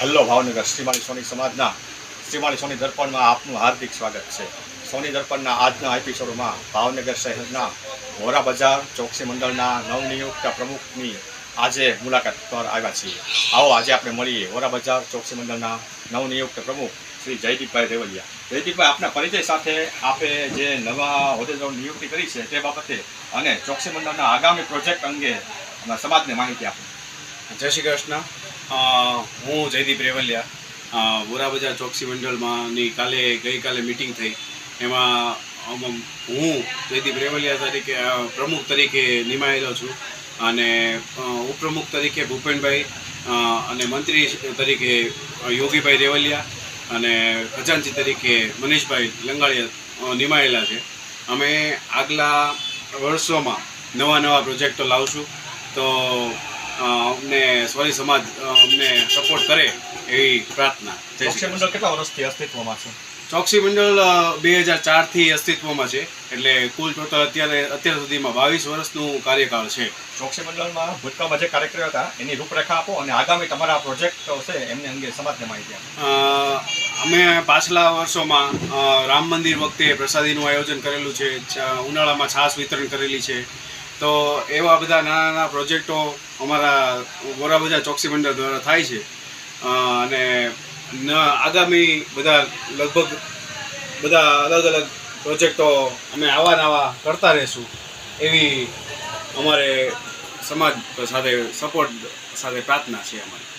Hello Bhavnagar Shrimali સોની સમાજના શ્રીમાળી સોની દર્પણમાં આપનું હાર્દિક સ્વાગત છે। સોની દર્પણના આજના એપિસોડમાં ભાવનગર શહેરના વોરા બજાર ચોકસી મંડળના નવનિયુક્ત પ્રમુખની આજે મુલાકાત પર આવ્યા છીએ। આવો આજે આપણે મળીએ વોરા બજાર ચોકસી મંડળના નવનિયુક્ત પ્રમુખ શ્રી જયદીપભાઈ રેવલિયા। જયદીપભાઈ, આપના પરિચય સાથે આપે જે નવા હોદ્દેદારો નિયુક્તિ કરી છે તે બાબતે અને ચોકસી મંડળના આગામી પ્રોજેક્ટ અંગે સમાજને માહિતી આપો। જય શ્રી કૃષ્ણ। હું જયદીપ રેવલિયા। વોરા બજાર ચોકસી મંડળમાંની ગઈકાલે મિટિંગ થઈ, એમાં હું જયદીપ રેવલિયા તરીકે પ્રમુખ તરીકે નિમાયેલો છું અને ઉપપ્રમુખ તરીકે ભૂપેનભાઈ અને મંત્રી તરીકે યોગીભાઈ રેવલિયા અને ખજાનચી તરીકે મનીષભાઈ લંગાળિયા નિમાયેલા છે। અમે આગલા વર્ષોમાં નવા પ્રોજેક્ટો લાવશું, તો અમને સોની સમાજ અમને સપોર્ટ કરે એવી પ્રાર્થના। ચોકસી મંડળ કેટલા વર્ષથી અસ્તિત્વમાં છે? ચોકસી મંડળ 2004થી અસ્તિત્વમાં છે, એટલે કુલ ટોટલ અત્યાર સુધીમાં 22 વર્ષનું કાર્યકાળ છે। ચોકસી મંડળમાં ભૂતકાળમાં જે કાર્યક્રમો હતા એની રૂપરેખા આપો અને આગામી તમારા પ્રોજેક્ટો છે એમને અંગે સમાજને માહિતી આપો। અમે પાછલા વર્ષોમાં રામ મંદિર વખતે પ્રસાદીનું આયોજન કરેલું છે, ઉનાળામાં છાશ વિતરણ કરેલી છે, તો એવા બધા નાના પ્રોજેક્ટો અમારા વોરા બજાર ચોકસી મંડળ દ્વારા થાય છે અને આગામી લગભગ બધા અલગ અલગ પ્રોજેક્ટો અમે આવા કરતા રહીશું એવી અમારે સમાજ સાથે સપોર્ટ સાથે પ્રાર્થના છે અમારી।